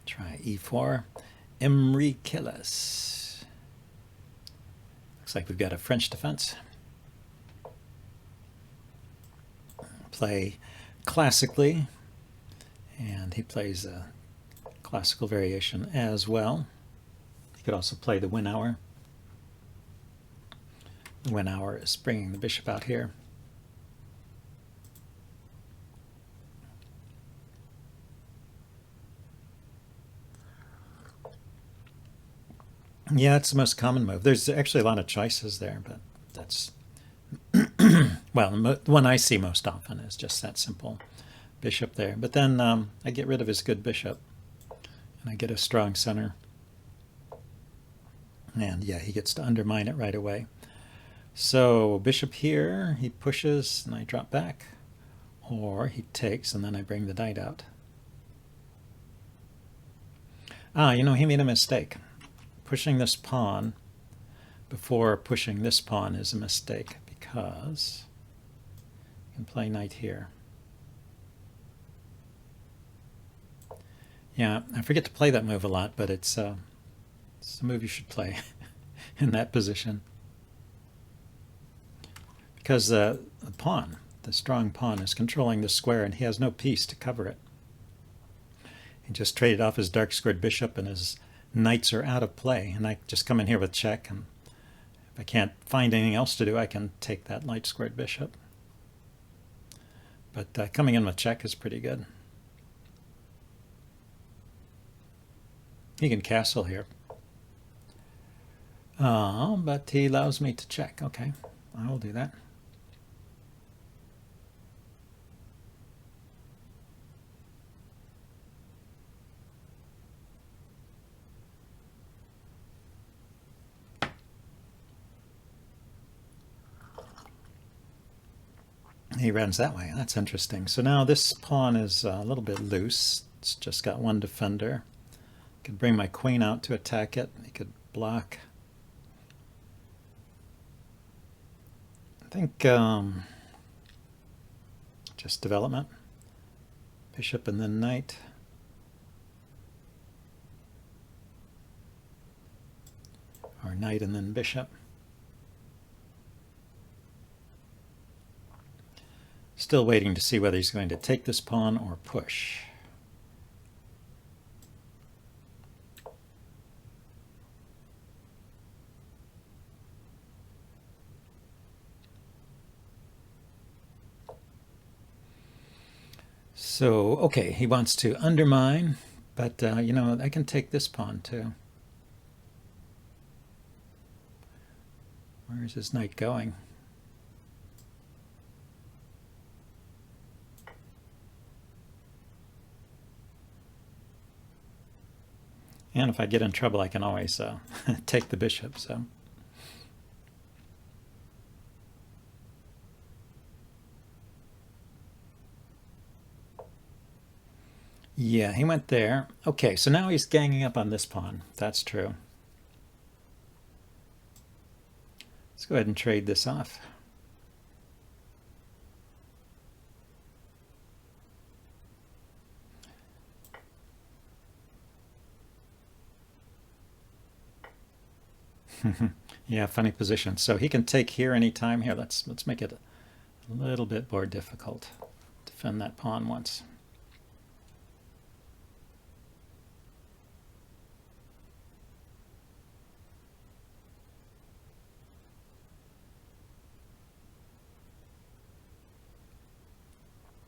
Try e4. Emricillus. Looks like we've got a French defense. Play classically, and he plays a classical variation as well. He could also play the win hour. The win hour is bringing the bishop out here. Yeah, it's the most common move. There's actually a lot of choices there, but that's, well, the one I see most often is just that simple bishop there. But then I get rid of his good bishop, and I get a strong center. And yeah, he gets to undermine it right away. So bishop here, he pushes, and I drop back. Or he takes, and then I bring the knight out. Ah, you know, he made a mistake. Pushing this pawn before pushing this pawn is a mistake, because you can play knight here. Yeah, I forget to play that move a lot, but it's a move you should play in that position. Because the pawn, the strong pawn, is controlling the square, and he has no piece to cover it. He just traded off his dark squared bishop, and his knights are out of play, and I just come in here with check, and if I can't find anything else to do, I can take that light squared bishop. But coming in with check is pretty good. He can castle here. But he allows me to check. Okay, I will do that. He runs that way. That's interesting. So now this pawn is a little bit loose. It's just got one defender. I could bring my queen out to attack it. He could block. I think just development. Bishop and then knight. Or knight and then bishop. Still waiting to see whether he's going to take this pawn or push. So, okay, he wants to undermine, but you know, I can take this pawn too. Where is his knight going? And if I get in trouble, I can always take the bishop. So, yeah, he went there. Okay, so now he's ganging up on this pawn. That's true. Let's go ahead and trade this off. Yeah, funny position. So he can take here anytime. Here, let's make it a little bit more difficult. Defend that pawn once.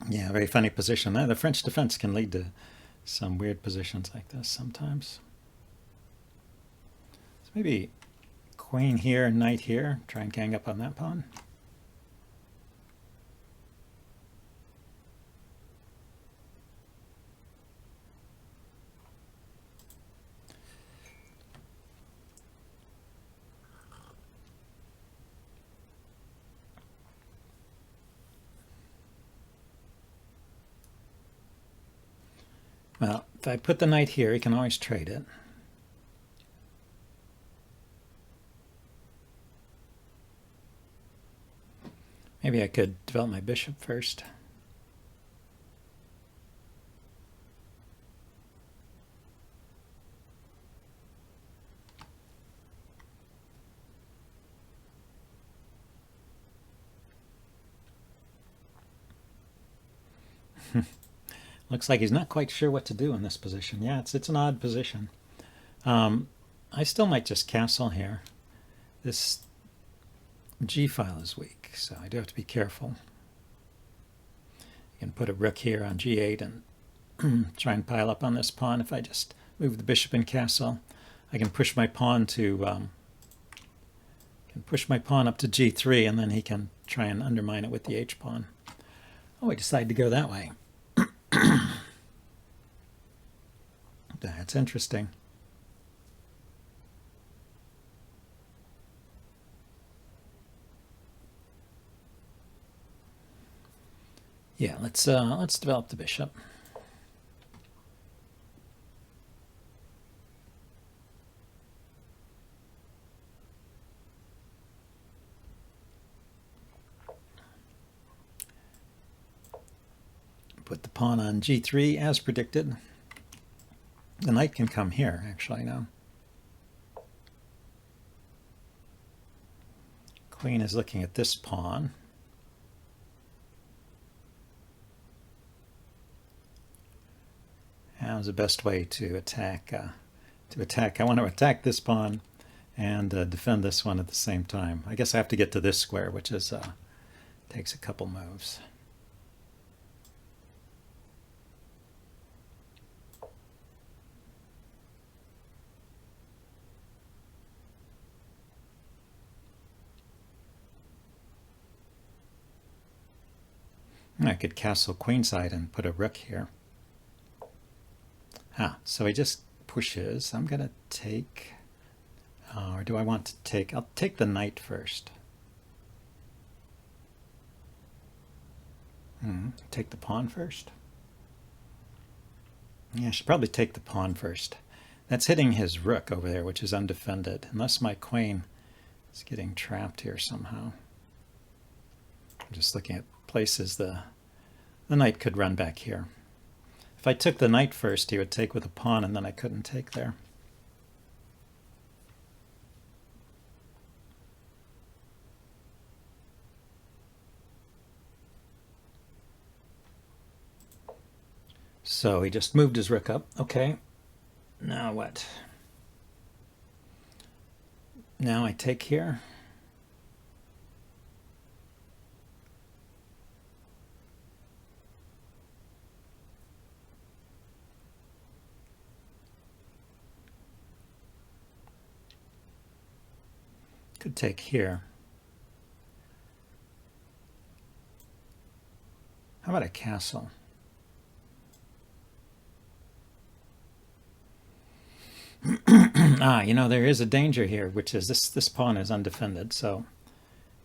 Yeah, very funny position. The French defense can lead to some weird positions like this sometimes. So maybe queen here, knight here. Try and gang up on that pawn. Well, if I put the knight here, he can always trade it. Maybe I could develop my bishop first. Looks like he's not quite sure what to do in this position. Yeah, it's an odd position. I still might just castle here. This G file is weak, so I do have to be careful. I can put a rook here on G8 and try and pile up on this pawn. If I just move the bishop and castle, I can push my pawn to up to G3, and then he can try and undermine it with the H pawn. Oh, I decided to go that way. That's interesting. Yeah, let's develop the bishop. Put the pawn on G3 as predicted. The knight can come here, actually, now. Queen is looking at this pawn. How's the best way to attack? I want to attack this pawn and defend this one at the same time. I guess I have to get to this square, which is takes a couple moves. I could castle queenside and put a rook here. So he just pushes. I'm going to take, or do I want to take, I'll take the knight first. Take the pawn first? Yeah, I should probably take the pawn first. That's hitting his rook over there, which is undefended, unless my queen is getting trapped here somehow. I'm just looking at places the knight could run back here. If I took the knight first, he would take with a pawn, and then I couldn't take there. So he just moved his rook up. Okay. Now what? Now I take here. Could take here. How about a castle? You know, there is a danger here, which is this pawn is undefended, so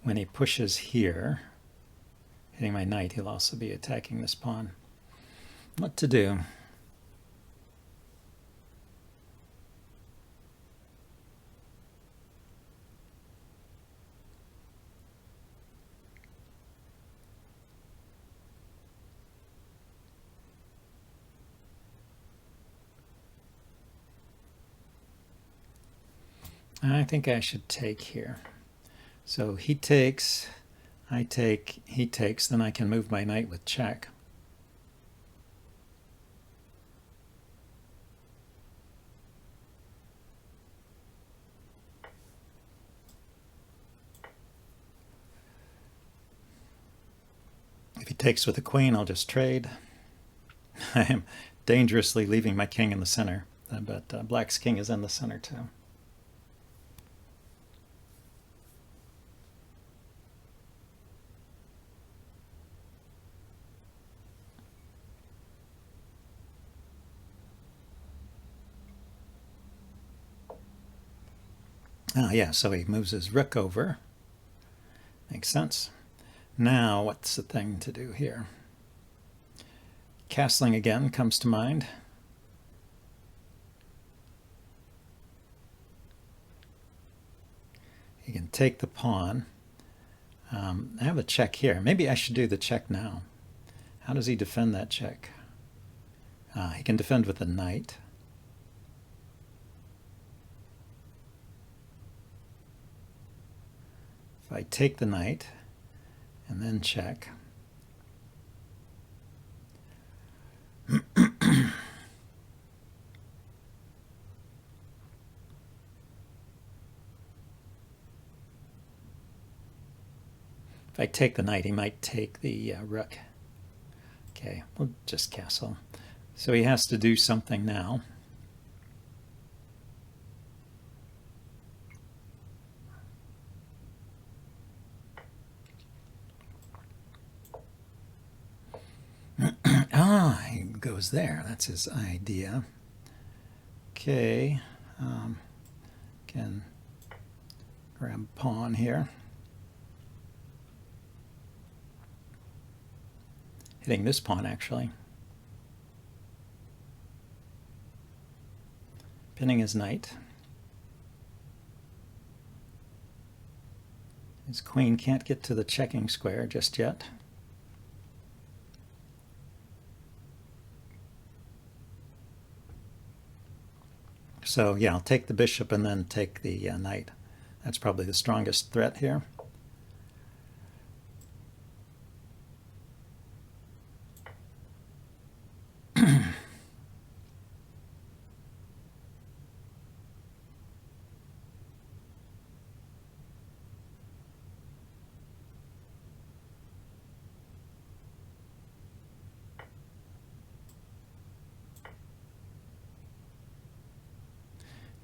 when he pushes here, hitting my knight, he'll also be attacking this pawn. What to do? I think I should take here. So he takes, I take, he takes, then I can move my knight with check. If he takes with the queen, I'll just trade. I am dangerously leaving my king in the center, but black's king is in the center too. Yeah, so he moves his rook over. Makes sense. Now, what's the thing to do here? Castling again comes to mind. He can take the pawn. I have a check here. Maybe I should do the check now. How does he defend that check? He can defend with the knight. If I take the knight and then check, If I take the knight, he might take the rook. Okay, we'll just castle. So he has to do something now. He goes there. That's his idea. Okay, can grab a pawn here. Hitting this pawn, actually. Pinning his knight. His queen can't get to the checking square just yet. So yeah, I'll take the bishop and then take the knight. That's probably the strongest threat here.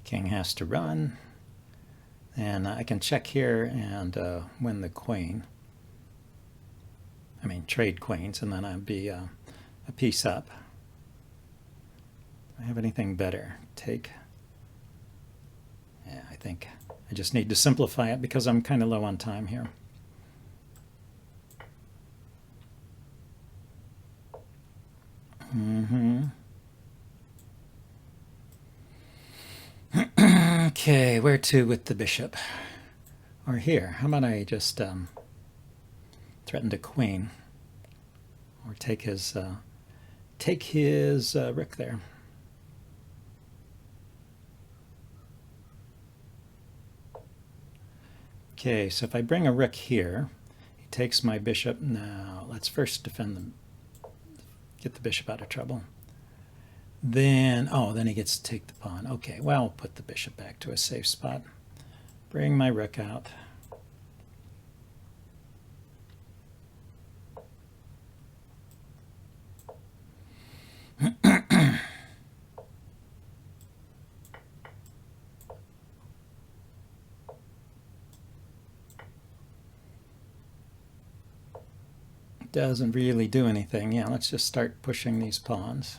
King has to run, and I can check here and win the queen. I mean, trade queens, and then I'd be a piece up. Do I have anything better? Take. Yeah, I think I just need to simplify it because I'm kind of low on time here. Okay, where to with the bishop? Or here, how about I just threaten a queen? Or take his rook there. Okay, so if I bring a rook here, he takes my bishop. Now, let's first defend them. Get the bishop out of trouble. Then he gets to take the pawn. Okay, well, I'll put the bishop back to a safe spot. Bring my rook out. Doesn't really do anything. Yeah, let's just start pushing these pawns.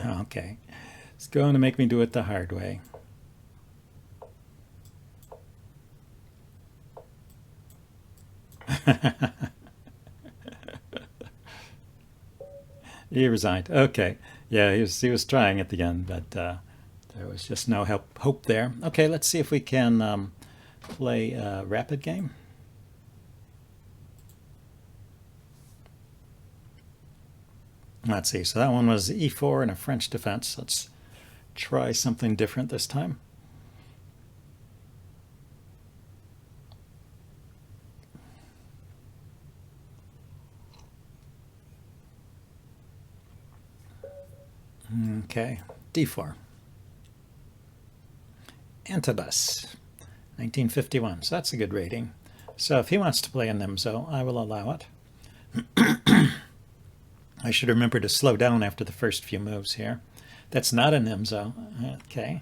Okay, it's going to make me do it the hard way. He resigned. Okay, yeah, he was trying at the end, but there was just no hope there. Okay, let's see if we can play a rapid game. Let's see, so that one was e4 and a French defense. Let's try something different this time. Okay, d4. Antibus, 1951, so that's a good rating. So if he wants to play a Nimzo, I will allow it. I should remember to slow down after the first few moves here. That's not a Nimzo. Okay.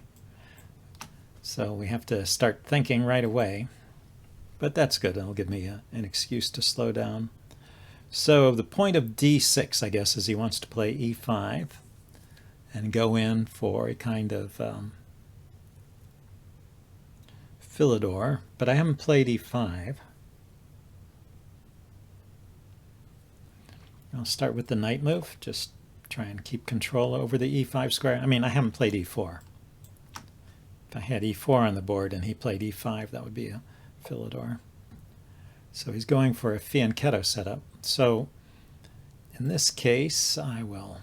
So we have to start thinking right away. But that's good. It'll give me an excuse to slow down. So the point of d6, I guess, is he wants to play e5 and go in for a kind of Philidor. But I haven't played e5. I'll start with the knight move, just try and keep control over the e5 square. I mean, I haven't played e4. If I had e4 on the board and he played e5, that would be a Philidor. So he's going for a fianchetto setup. So in this case, I will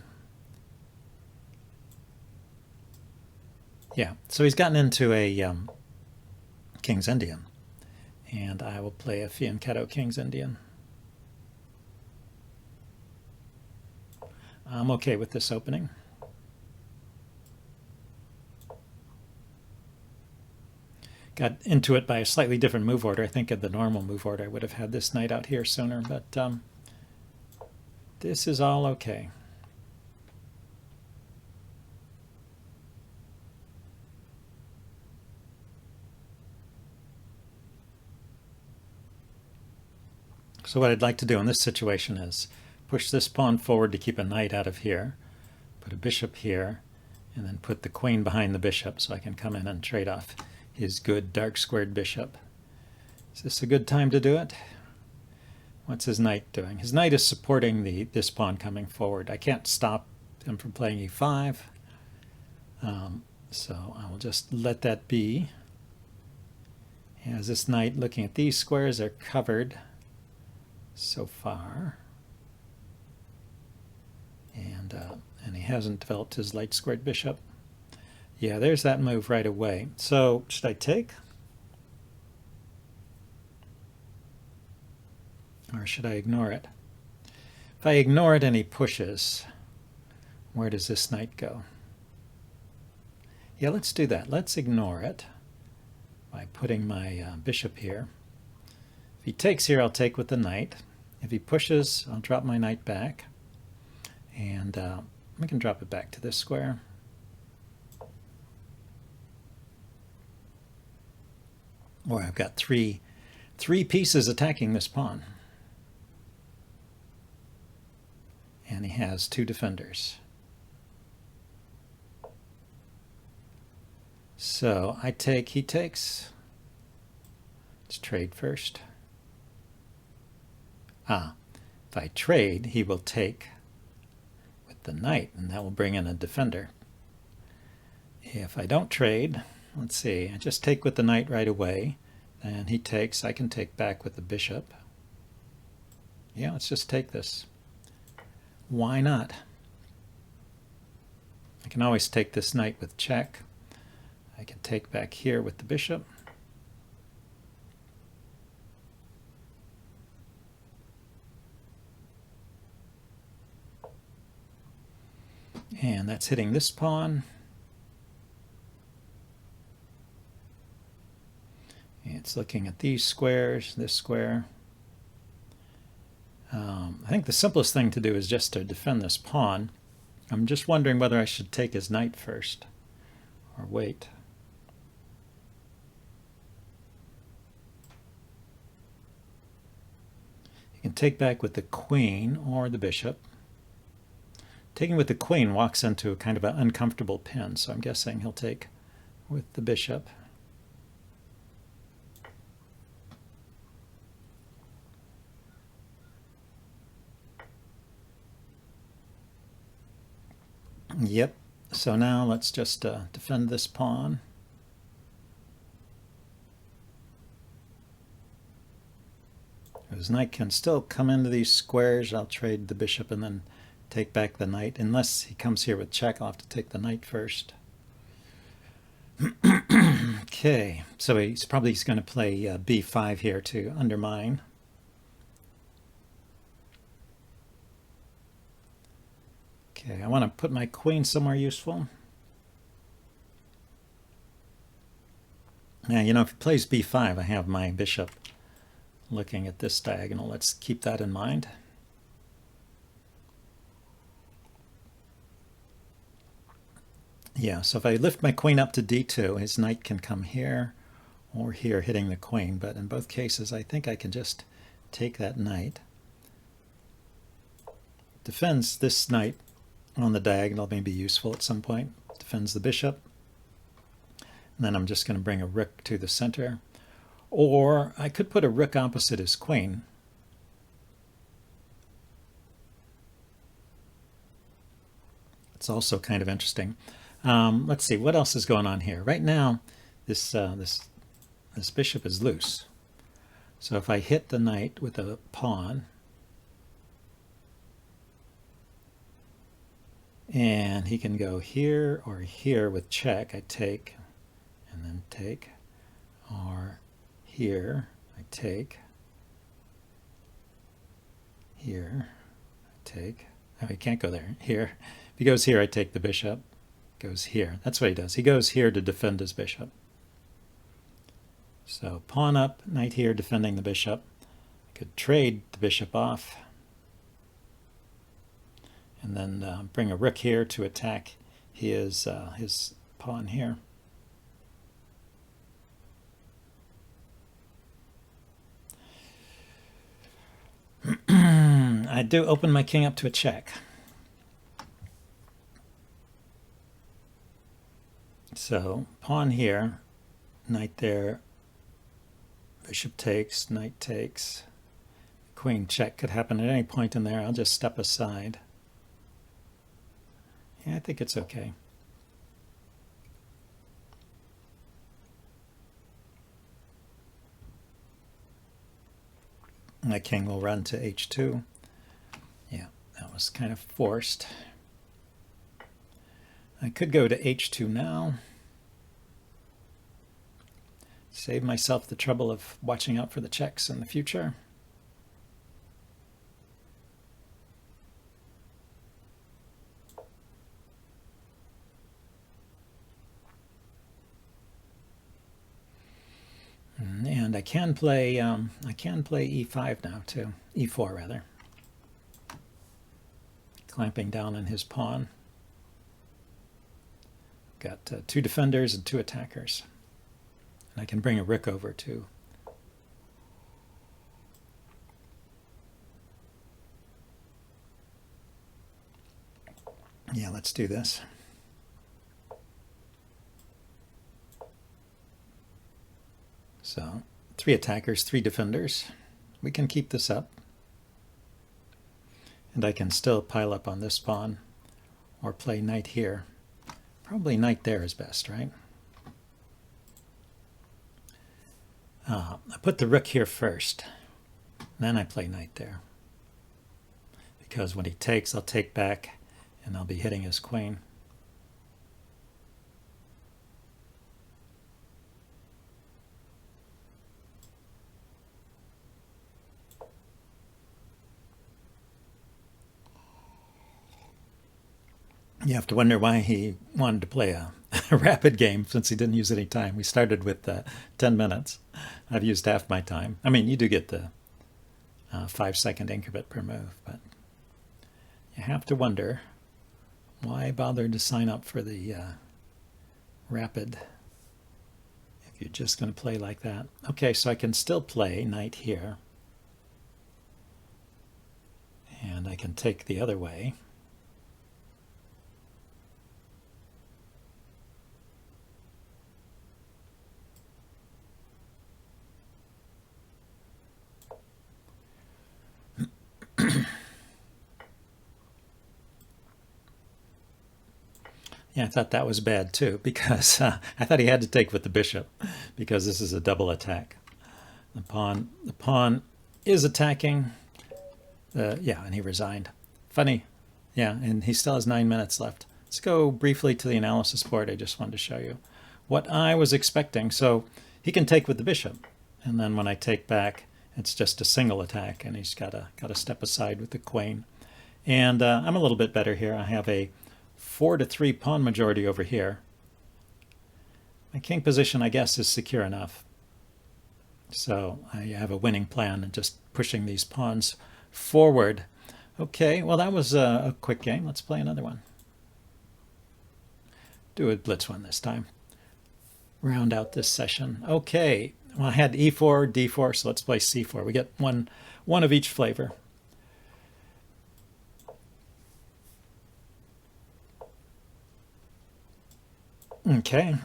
Yeah, so he's gotten into a King's Indian, and I will play a fianchetto King's Indian. I'm okay with this opening. Got into it by a slightly different move order. I think in the normal move order I would have had this knight out here sooner, but this is all okay. So what I'd like to do in this situation is push this pawn forward to keep a knight out of here, put a bishop here, and then put the queen behind the bishop so I can come in and trade off his good dark squared bishop. Is this a good time to do it? What's his knight doing? His knight is supporting this pawn coming forward. I can't stop him from playing e5, so I will just let that be. As this knight looking at these squares are covered so far, and he hasn't developed his light squared bishop. Yeah, there's that move right away. So should I take, or should I ignore it? If I ignore it and he pushes, where does this knight go? Yeah, let's do that. Let's ignore it by putting my bishop here. If he takes here, I'll take with the knight. If he pushes, I'll drop my knight back, and we can drop it back to this square. Boy, I've got three pieces attacking this pawn. And he has two defenders. So I take, he takes. Let's trade first. If I trade, he will take with the knight, and that will bring in a defender. If I don't trade, let's see, I just take with the knight right away, and he takes, I can take back with the bishop. Yeah, let's just take this. Why not? I can always take this knight with check. I can take back here with the bishop. And that's hitting this pawn. It's looking at these squares, this square. I think the simplest thing to do is just to defend this pawn. I'm just wondering whether I should take his knight first or wait. You can take back with the queen or the bishop. Taking with the queen walks into a kind of an uncomfortable pin, so I'm guessing he'll take with the bishop. Yep, so now let's just defend this pawn. His knight can still come into these squares. I'll trade the bishop and then take back the knight. Unless he comes here with check, I'll have to take the knight first. Okay, so he's probably going to play b5 here to undermine. Okay, I want to put my queen somewhere useful. Now, you know, if he plays b5, I have my bishop looking at this diagonal. Let's keep that in mind. Yeah, so if I lift my queen up to d2, his knight can come here or here hitting the queen, but in both cases I think I can just take that knight. Defends this knight on the diagonal, may be useful at some point. Defends the bishop. And then I'm just going to bring a rook to the center. Or I could put a rook opposite his queen. It's also kind of interesting. Let's see, what else is going on here? Right now, this bishop is loose. So if I hit the knight with a pawn, And he can go here or here with check. I take and then take. Or here, I take. Here, I take. Oh, he can't go there. Here. If he goes here, I take the bishop. Goes here. That's what he does. He goes here to defend his bishop. So pawn up, knight here, defending the bishop. I could trade the bishop off. And then bring a rook here to attack his pawn here. I do open my king up to a check. So pawn here, knight there, bishop takes, knight takes, queen check could happen at any point in there. I'll just step aside. Yeah, I think it's okay. My king will run to h2. Yeah, that was kind of forced. I could go to h2 now. Save myself the trouble of watching out for the checks in the future. And I can play e5 now too, e4 rather. Clamping down on his pawn. Got 2 defenders and 2 attackers. And I can bring a rook over too. Yeah, let's do this. So 3 attackers, 3 defenders. We can keep this up. And I can still pile up on this pawn or play knight here. Probably knight there is best, right? I put the rook here first. Then I play knight there. Because when he takes, I'll take back and I'll be hitting his queen. You have to wonder why he wanted to play a rapid game since he didn't use any time. We started with 10 minutes. I've used half my time. I mean, you do get the 5-second increment per move, but you have to wonder why bother to sign up for the rapid if you're just going to play like that. Okay, so I can still play knight here. And I can take the other way. Yeah, I thought that was bad too, because I thought he had to take with the bishop, because this is a double attack. The pawn is attacking. Yeah, and he resigned. Funny. Yeah, and he still has 9 minutes left. Let's go briefly to the analysis board. I just wanted to show you what I was expecting. So he can take with the bishop, and then when I take back, it's just a single attack, and he's got to step aside with the queen. And I'm a little bit better here. I have a 4-3 pawn majority over here. My king position, I guess, is secure enough. So I have a winning plan and just pushing these pawns forward. Okay, well, that was a quick game. Let's play another one. Do a blitz one this time. Round out this session. Okay, well, I had e4, d4, so let's play c4. We get one of each flavor. Okay,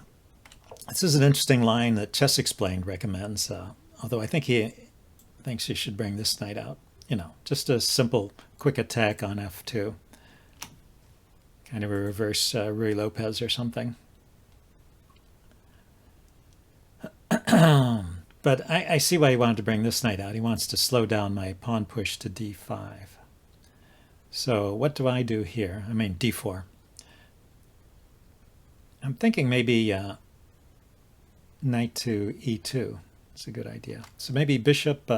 this is an interesting line that Chess Explained recommends, although I think he thinks you should bring this knight out. You know, just a simple, quick attack on f2. Kind of a reverse Ruy Lopez or something. But I see why he wanted to bring this knight out. He wants to slow down my pawn push to d5. So what do I do here? I mean, d4. I'm thinking maybe knight to e2. It's a good idea. So maybe bishop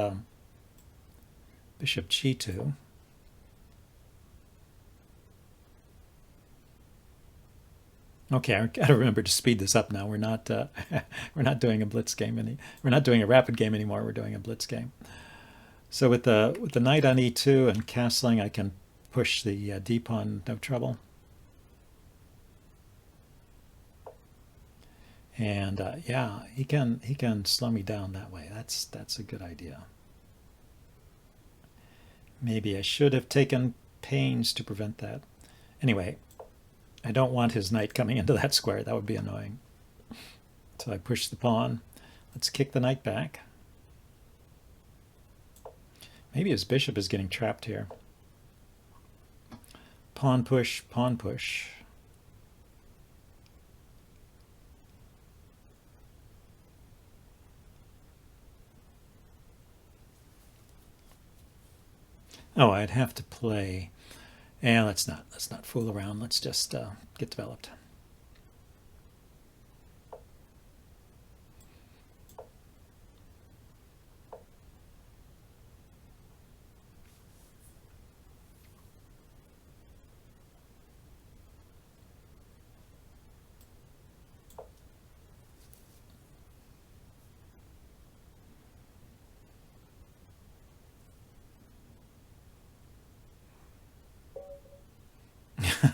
bishop g2. Okay, I gotta remember to speed this up now. We're not we're not doing a blitz game we're not doing a rapid game anymore. We're doing a blitz game. So with the knight on e2 and castling, I can push the d pawn no trouble. And yeah, he can slow me down that way. That's a good idea. Maybe I should have taken pains to prevent that. Anyway, I don't want his knight coming into that square. That would be annoying. So I push the pawn. Let's kick the knight back. Maybe his bishop is getting trapped here. Pawn push, pawn push. Oh, I'd have to play. And let's not fool around. Let's just get developed.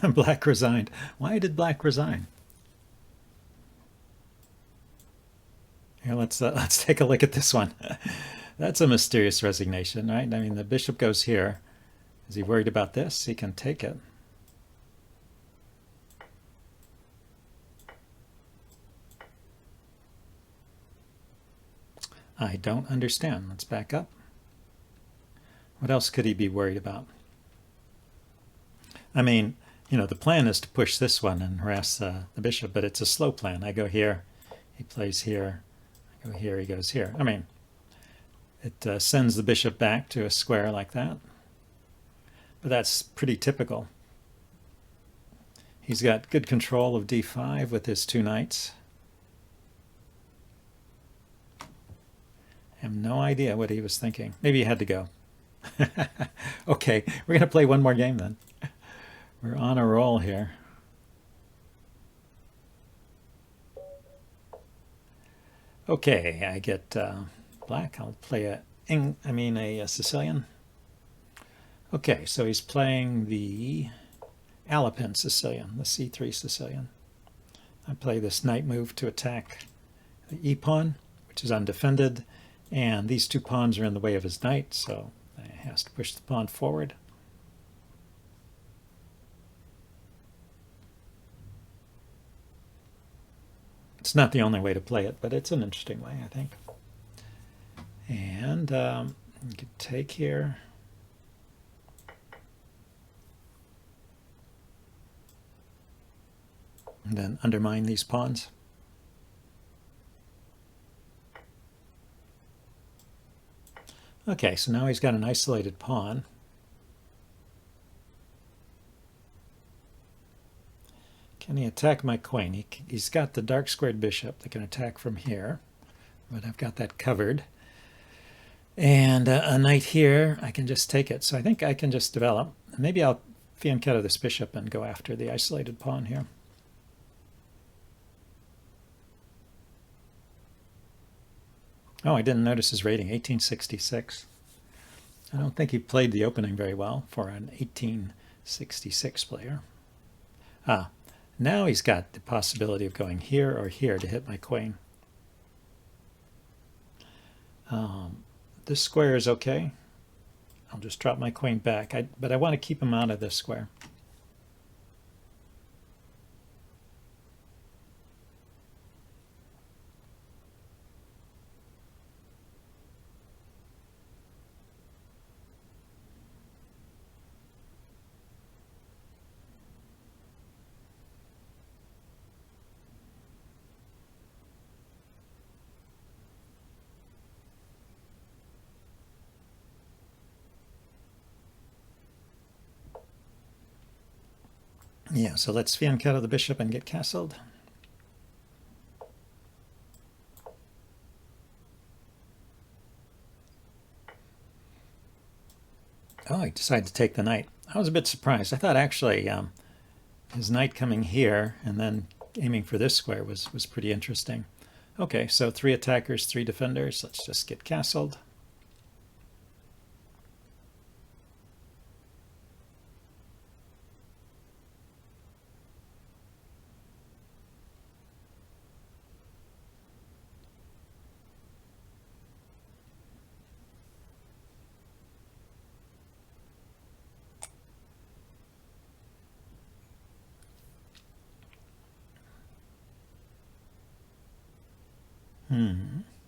Black resigned. Why did Black resign? Here, let's take a look at this one. That's a mysterious resignation, right? I mean, the bishop goes here. Is he worried about this? He can take it. I don't understand. Let's back up. What else could he be worried about? I mean, you know, the plan is to push this one and harass the bishop, but it's a slow plan. I go here, he plays here, I go here, he goes here. I mean, it sends the bishop back to a square like that. But that's pretty typical. He's got good control of d5 with his two knights. I have no idea what he was thinking. Maybe he had to go. Okay, we're going to play one more game then. We're on a roll here. Okay, I get black. I'll play a Sicilian. Okay, so he's playing the Alapin Sicilian, the c3 Sicilian. I play this knight move to attack the e-pawn, which is undefended, and these two pawns are in the way of his knight, so he has to push the pawn forward. It's not the only way to play it, but it's an interesting way, I think. And you could take here. And then undermine these pawns. Okay, so now he's got an isolated pawn. Can he attack my queen? He's got the dark squared bishop that can attack from here, but I've got that covered. And a knight here, I can just take it. So I think I can just develop. Maybe I'll fianchetto this bishop and go after the isolated pawn here. Oh, I didn't notice his rating, 1866. I don't think he played the opening very well for an 1866 player. Ah, now he's got the possibility of going here or here to hit my queen. This square is okay. I'll just drop my queen back, but I want to keep him out of this square. Yeah, so let's fianchetto the bishop and get castled. Oh, he decided to take the knight. I was a bit surprised. I thought actually his knight coming here and then aiming for this square was pretty interesting. Okay, so 3 attackers, 3 defenders. Let's just get castled.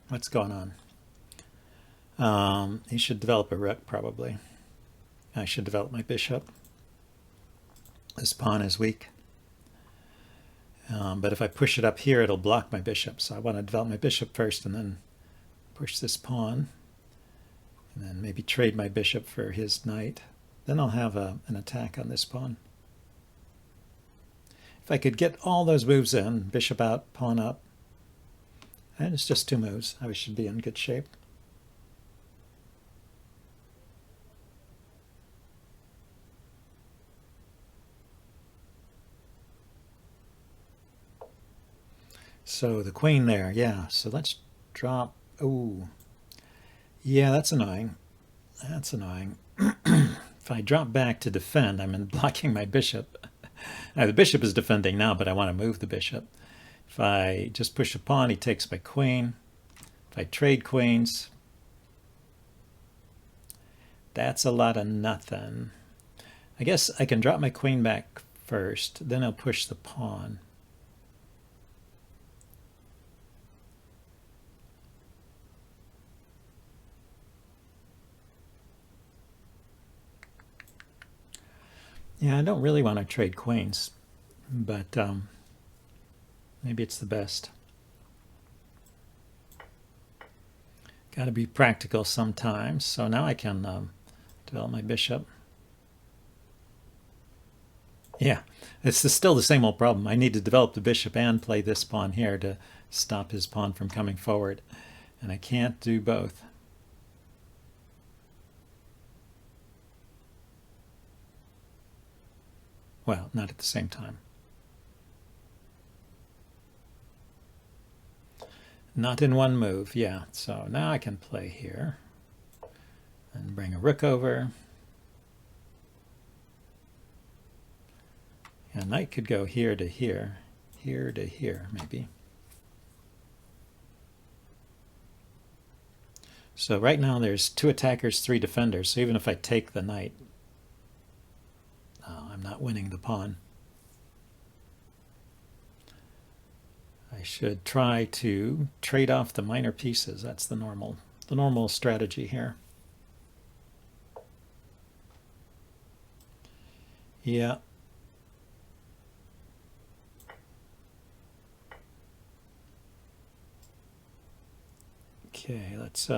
What's going on? He should develop a rook, probably. I should develop my bishop. This pawn is weak. But if I push it up here, it'll block my bishop. So I want to develop my bishop first and then push this pawn. And then maybe trade my bishop for his knight. Then I'll have an attack on this pawn. If I could get all those moves in, bishop out, pawn up, and it's just 2 moves, I should be in good shape. So the queen there, yeah. So let's drop. Oh, yeah, that's annoying. That's annoying. If I drop back to defend, I'm blocking my bishop. Now, the bishop is defending now, but I want to move the bishop. If I just push a pawn, he takes my queen. If I trade queens, that's a lot of nothing. I guess I can drop my queen back first, then I'll push the pawn. Yeah, I don't really want to trade queens, but maybe it's the best. Got to be practical sometimes. So now I can develop my bishop. Yeah, it's still the same old problem. I need to develop the bishop and play this pawn here to stop his pawn from coming forward. And I can't do both. Well, not at the same time. Not in one move, yeah. So now I can play here and bring a rook over. And knight could go here to here, here to here, maybe. So right now there's 2 attackers, 3 defenders. So even if I take the knight, I'm not winning the pawn. I should try to trade off the minor pieces. That's the normal strategy here. Yeah. Okay, let's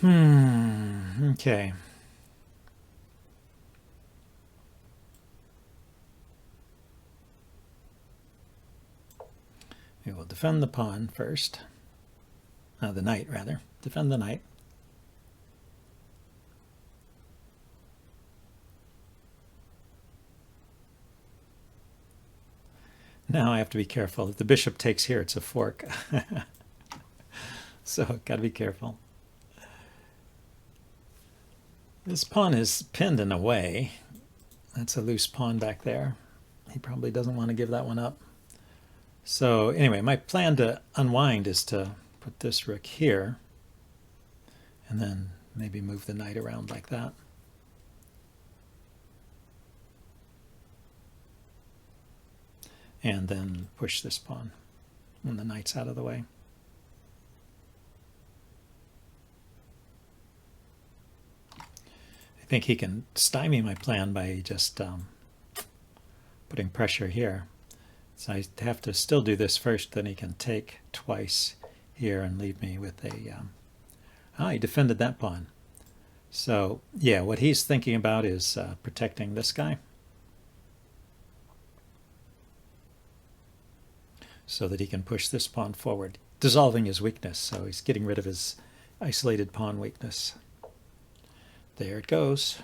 okay. We will defend the pawn first. The knight, rather. Defend the knight. Now I have to be careful. If the bishop takes here, it's a fork. So, got to be careful. This pawn is pinned in a way. That's a loose pawn back there. He probably doesn't want to give that one up. So anyway, my plan to unwind is to put this rook here and then maybe move the knight around like that. And then push this pawn when the knight's out of the way. I think he can stymie my plan by just putting pressure here. So I have to still do this first, then he can take twice here and leave me with a... he defended that pawn. So, yeah, what he's thinking about is protecting this guy, so that he can push this pawn forward, dissolving his weakness. So he's getting rid of his isolated pawn weakness. There it goes.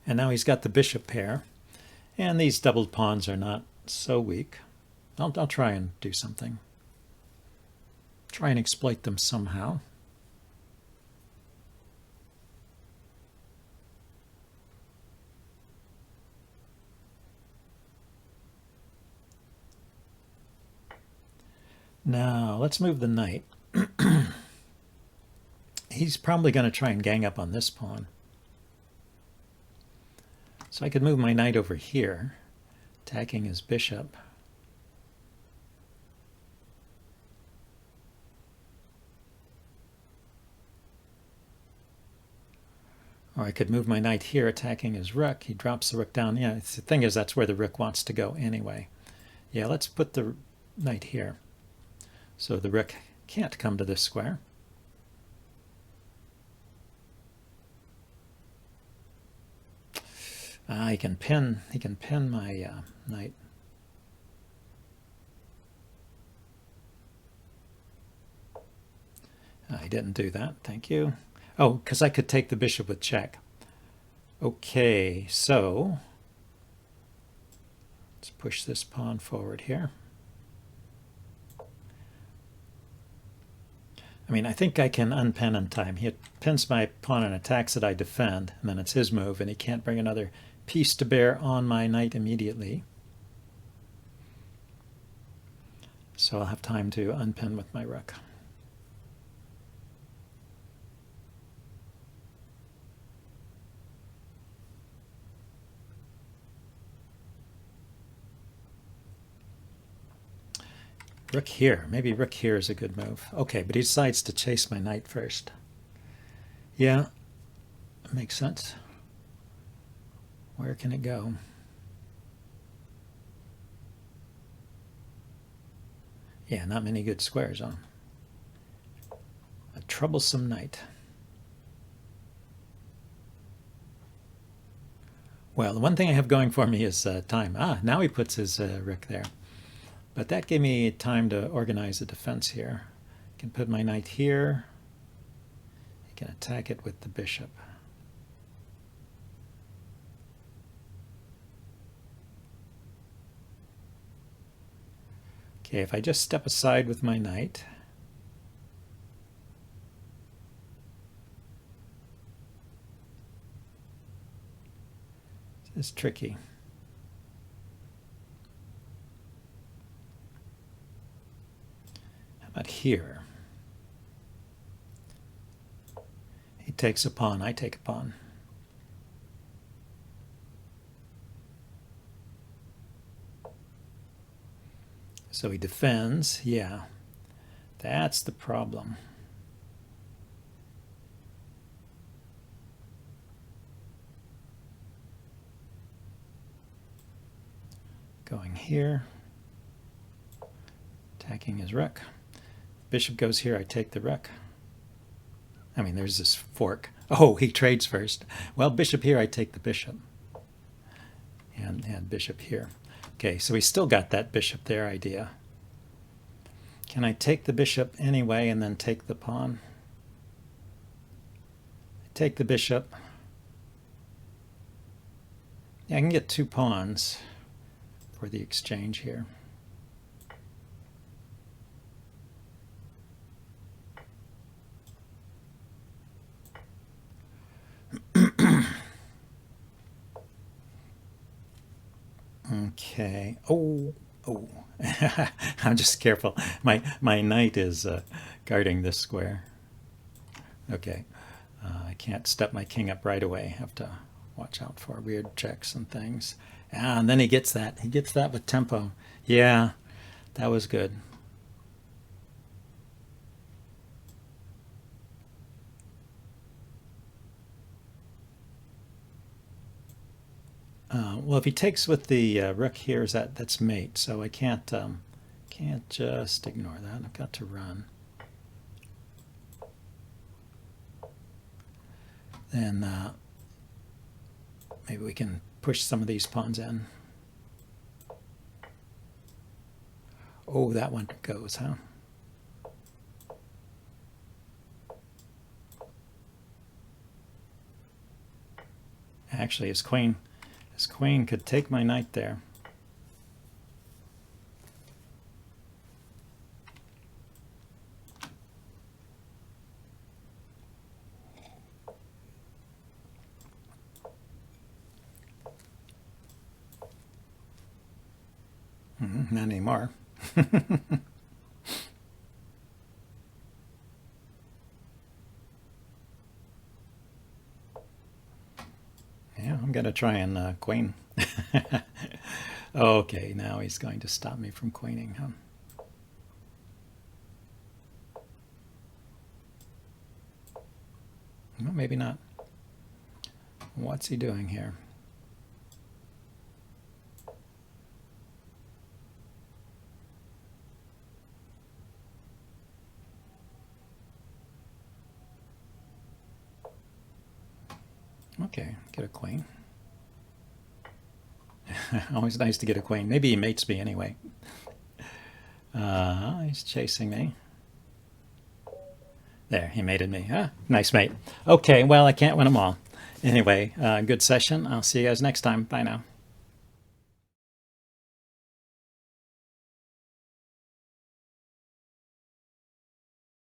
And now he's got the bishop pair. And these doubled pawns are not so weak. I'll try and do something. Try and exploit them somehow. Now, let's move the knight. He's probably going to try and gang up on this pawn. So I could move my knight over here, attacking his bishop. Or I could move my knight here, attacking his rook. He drops the rook down. Yeah, the thing is, that's where the rook wants to go anyway. Yeah, let's put the knight here. So the rook can't come to this square. He can pin my knight. He didn't do that. Thank you. Oh, because I could take the bishop with check. Okay, so let's push this pawn forward here. I mean, I think I can unpin in time. He pins my pawn and attacks it, I defend, and then it's his move, and he can't bring another piece to bear on my knight immediately. So I'll have time to unpin with my rook. Rook here. Maybe rook here is a good move. Okay, but he decides to chase my knight first. Yeah, makes sense. Where can it go? Yeah, not many good squares on. A troublesome knight. Well, the one thing I have going for me is time. Now he puts his rook there. But that gave me time to organize a defense here. I can put my knight here. I can attack it with the bishop. Okay, if I just step aside with my knight, it's tricky. How about here? He takes a pawn, I take a pawn. So he defends, yeah. That's the problem. Going here, attacking his rook. Bishop goes here, I take the rook. I mean, there's this fork. Oh, he trades first. Well, bishop here, I take the bishop. And bishop here. Okay, so we still got that bishop there idea. Can I take the bishop anyway and then take the pawn? I take the bishop. Yeah, I can get two pawns for the exchange here. Okay. Oh. I'm just careful. My knight is guarding this square. Okay. I can't step my king up right away. I have to watch out for weird checks and things. And then he gets that. He gets that with tempo. Yeah, that was good. Well, if he takes with the rook here, that's mate, so I can't just ignore that. I've got to run. Then maybe we can push some of these pawns in. Oh, that one goes, huh? Actually, his queen could take my knight there. Not anymore. Yeah, I'm going to try and queen. Okay, now he's going to stop me from queening, huh? Well, maybe not. What's he doing here? Okay, get a queen. Always nice to get a queen. Maybe he mates me anyway. He's chasing me. There, he mated me. Ah, nice mate. Okay, well, I can't win them all. Anyway, good session. I'll see you guys next time. Bye now.